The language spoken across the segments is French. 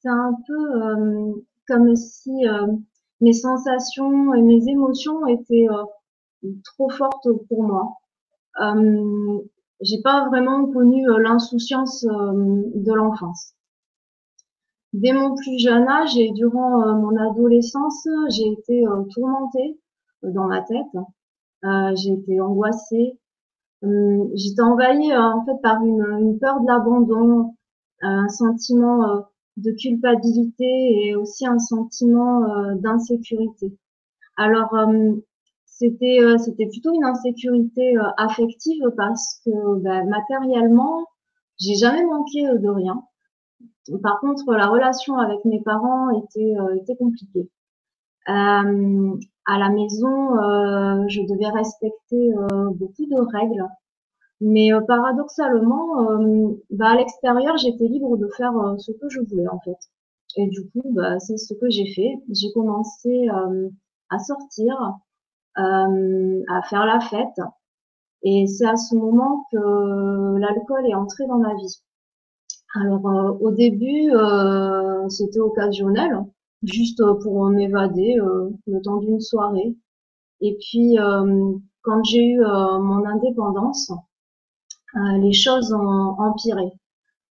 C'est un peu comme si mes sensations et mes émotions étaient trop fortes pour moi. Euh, j'ai pas vraiment connu l'insouciance de l'enfance. Dès mon plus jeune âge et durant mon adolescence, j'ai été tourmentée dans ma tête. J'ai été angoissée. J'étais envahie en fait par une peur de l'abandon, un sentiment de culpabilité et aussi un sentiment d'insécurité. Alors c'était plutôt une insécurité affective parce que matériellement j'ai jamais manqué de rien. Par contre la relation avec mes parents était compliquée. À la maison je devais respecter beaucoup de règles. Mais paradoxalement, à l'extérieur, j'étais libre de faire ce que je voulais en fait. Et du coup, c'est ce que j'ai fait. J'ai commencé à sortir, à faire la fête. Et c'est à ce moment que l'alcool est entré dans ma vie. Alors au début, c'était occasionnel, juste pour m'évader le temps d'une soirée. Et puis quand j'ai eu mon indépendance, les choses ont empiré.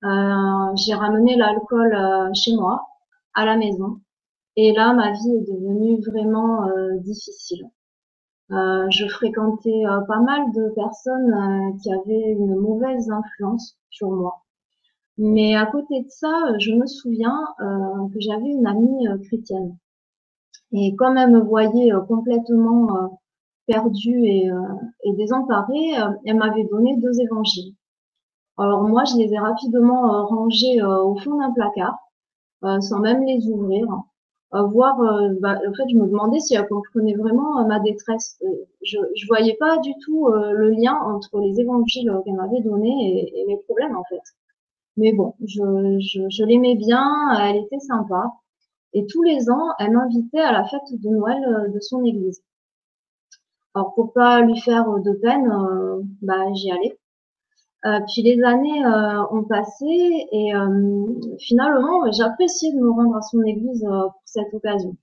J'ai ramené l'alcool chez moi, à la maison, et là, ma vie est devenue vraiment difficile. Je fréquentais pas mal de personnes qui avaient une mauvaise influence sur moi. Mais à côté de ça, je me souviens que j'avais une amie chrétienne. Et comme elle me voyait complètement perdue et désemparée, elle m'avait donné deux évangiles. Alors moi, je les ai rapidement rangés au fond d'un placard, sans même les ouvrir. Voir, en fait, je me demandais si elle comprenait vraiment ma détresse. Je voyais pas du tout le lien entre les évangiles qu'elle m'avait donnés et mes problèmes en fait. Mais bon, je l'aimais bien, elle était sympa. Et tous les ans, elle m'invitait à la fête de Noël de son église. Alors pour pas lui faire de peine, j'y allais. Puis les années ont passé et finalement j'appréciais de me rendre à son église pour cette occasion.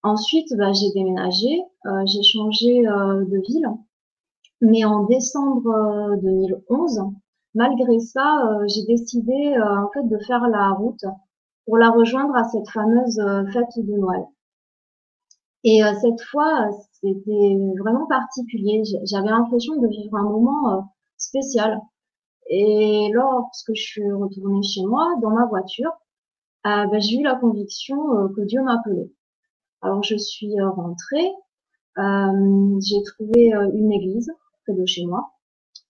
Ensuite, j'ai déménagé, j'ai changé de ville, mais en décembre 2011, malgré ça, j'ai décidé en fait de faire la route pour la rejoindre à cette fameuse fête de Noël. Et cette fois, c'était vraiment particulier. J'avais l'impression de vivre un moment spécial. Et lorsque je suis retournée chez moi, dans ma voiture, j'ai eu la conviction que Dieu m'appelait. Alors je suis rentrée, j'ai trouvé une église près de chez moi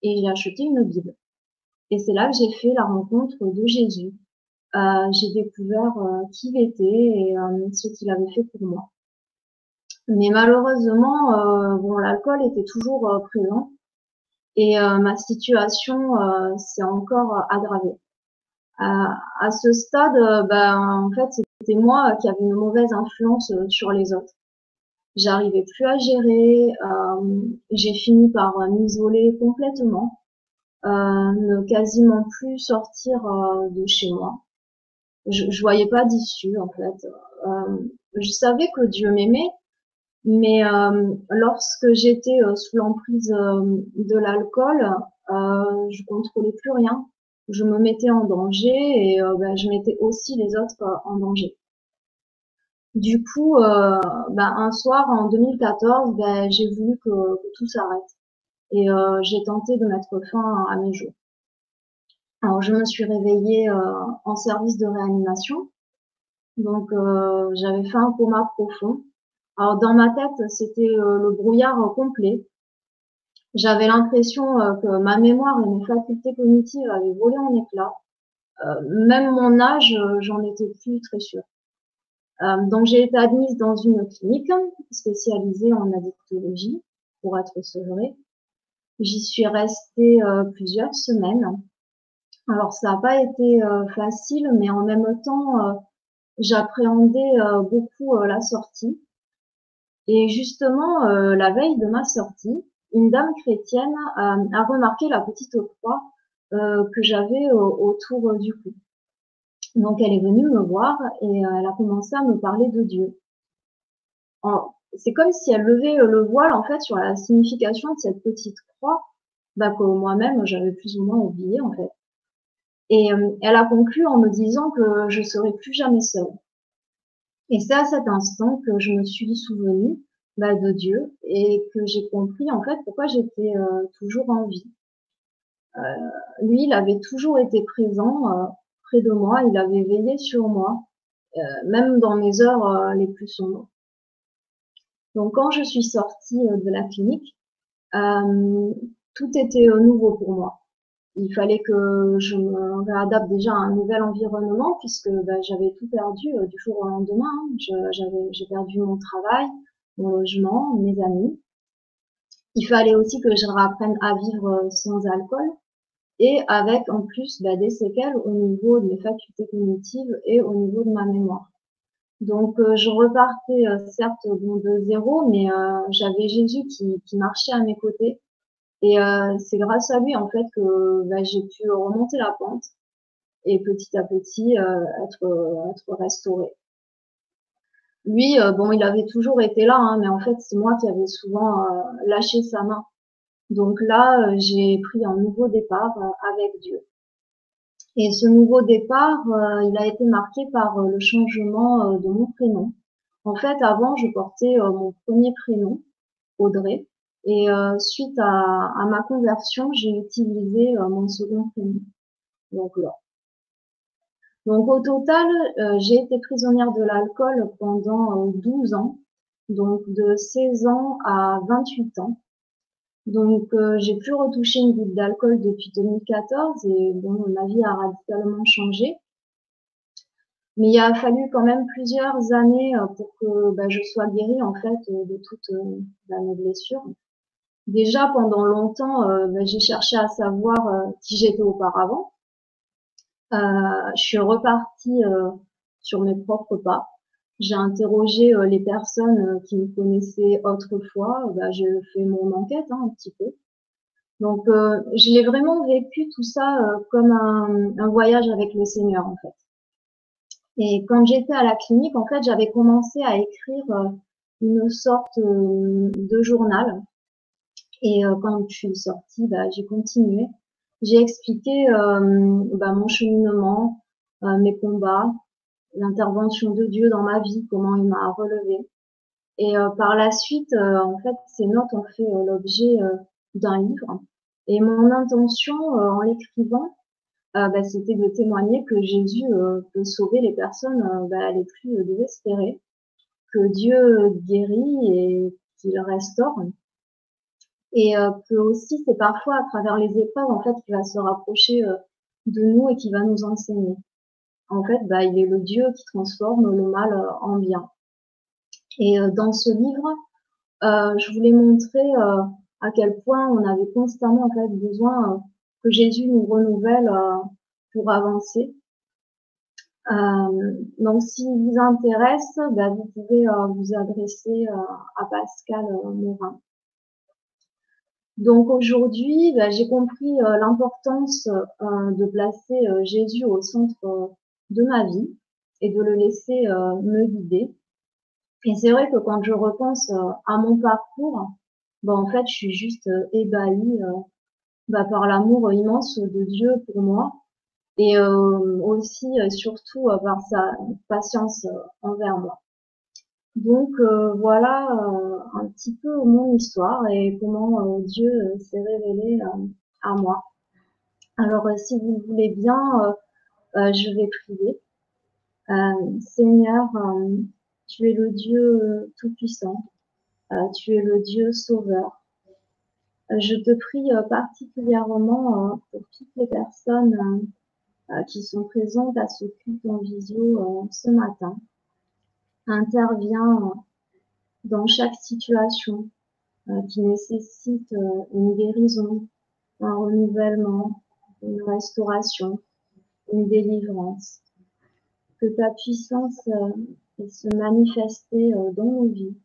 et j'ai acheté une Bible. Et c'est là que j'ai fait la rencontre de Jésus. J'ai découvert qui il était et ce qu'il avait fait pour moi. Mais malheureusement, l'alcool était toujours présent et ma situation s'est encore aggravée. À ce stade, en fait, c'était moi qui avais une mauvaise influence sur les autres. J'arrivais plus à gérer, j'ai fini par m'isoler complètement, ne quasiment plus sortir de chez moi. Je voyais pas d'issue en fait. Je savais que Dieu m'aimait, mais lorsque j'étais sous l'emprise de l'alcool, je contrôlais plus rien. Je me mettais en danger et je mettais aussi les autres en danger. Du coup, un soir en 2014, j'ai voulu que tout s'arrête et j'ai tenté de mettre fin à mes jours. Alors je me suis réveillée en service de réanimation, donc j'avais fait un coma profond. Alors dans ma tête, c'était le brouillard complet. J'avais l'impression que ma mémoire et mes facultés cognitives avaient volé en éclats. Même mon âge, j'en étais plus très sûre. Donc j'ai été admise dans une clinique spécialisée en addictologie pour être sevrée. J'y suis restée plusieurs semaines. Alors ça n'a pas été facile, mais en même temps, j'appréhendais beaucoup la sortie. Et justement, la veille de ma sortie, une dame chrétienne a remarqué la petite croix que j'avais autour du cou. Donc elle est venue me voir et elle a commencé à me parler de Dieu. C'est comme si elle levait le voile en fait sur la signification de cette petite croix, bah, que moi-même j'avais plus ou moins oublié en fait. Et elle a conclu en me disant que je serais plus jamais seule. Et c'est à cet instant que je me suis souvenue bah, de Dieu et que j'ai compris en fait pourquoi j'étais toujours en vie. Lui, il avait toujours été présent près de moi, il avait veillé sur moi, même dans mes heures les plus sombres. Donc quand je suis sortie de la clinique, tout était nouveau pour moi. Il fallait que je me réadapte déjà à un nouvel environnement puisque bah, j'avais tout perdu du jour au lendemain. J'ai perdu mon travail, mon logement, mes amis. Il fallait aussi que je réapprenne à vivre sans alcool et avec en plus bah, des séquelles au niveau de mes facultés cognitives et au niveau de ma mémoire. Donc je repartais certes bon, de zéro, mais j'avais Jésus qui marchait à mes côtés. Et c'est grâce à lui en fait que bah, j'ai pu remonter la pente et petit à petit être restaurée. Lui, bon, il avait toujours été là, hein, mais en fait c'est moi qui avais souvent lâché sa main. Donc là, j'ai pris un nouveau départ avec Dieu. Et ce nouveau départ, il a été marqué par le changement de mon prénom. En fait, avant, je portais mon premier prénom, Audrey, et suite à ma conversion, j'ai utilisé mon second prénom, donc là. Donc au total, j'ai été prisonnière de l'alcool pendant 12 ans, donc de 16 ans à 28 ans. Donc j'ai plus retouché une goutte d'alcool depuis 2014 et bon, ma vie a radicalement changé. Mais il a fallu quand même plusieurs années pour que bah, je sois guérie en fait de toutes bah, mes blessures. Déjà pendant longtemps, bah, j'ai cherché à savoir qui j'étais auparavant. Je suis repartie sur mes propres pas. J'ai interrogé les personnes qui me connaissaient autrefois. Bah, j'ai fait mon enquête hein, un petit peu. Donc, je l'ai vraiment vécu tout ça comme un voyage avec le Seigneur en fait. Et quand j'étais à la clinique, en fait, j'avais commencé à écrire une sorte de journal. Et quand je suis sortie, bah, j'ai continué. J'ai expliqué bah, mon cheminement, mes combats, l'intervention de Dieu dans ma vie, comment il m'a relevée. Et par la suite, en fait, ces notes ont fait l'objet d'un livre. Et mon intention en l'écrivant, bah, c'était de témoigner que Jésus peut sauver les personnes bah, les plus désespérées, que Dieu guérit et qu'il restaure. Et que aussi, c'est parfois à travers les épreuves, en fait, qu'il va se rapprocher de nous et qui va nous enseigner. En fait, bah, il est le Dieu qui transforme le mal en bien. Et dans ce livre, je voulais montrer à quel point on avait constamment en fait besoin que Jésus nous renouvelle pour avancer. Donc, si vous intéresse, bah, vous pouvez vous adresser à Pascal Morin. Donc aujourd'hui, bah, j'ai compris l'importance de placer Jésus au centre de ma vie et de le laisser me guider. Et c'est vrai que quand je repense à mon parcours, bah, en fait, je suis juste ébahie bah, par l'amour immense de Dieu pour moi et aussi surtout par sa patience envers moi. Donc voilà un petit peu mon histoire et comment Dieu s'est révélé à moi. Alors si vous le voulez bien, je vais prier. Seigneur, tu es le Dieu tout-puissant, tu es le Dieu sauveur. Je te prie particulièrement pour toutes les personnes qui sont présentes à ce culte en visio ce matin. Interviens dans chaque situation qui nécessite une guérison, un renouvellement, une restauration, une délivrance. Que ta puissance puisse se manifester dans nos vies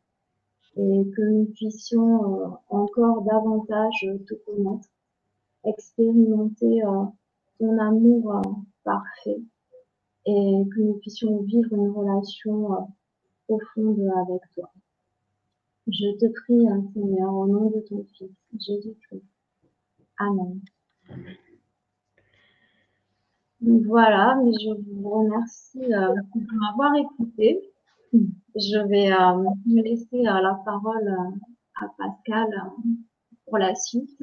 et que nous puissions encore davantage te connaître, expérimenter ton amour parfait et que nous puissions vivre une relation profonde avec toi. Je te prie, Seigneur, au nom de ton Fils, Jésus-Christ. Amen. Amen. Donc voilà, mais je vous remercie de m'avoir écouté. Je vais me laisser la parole à Pascal pour la suite.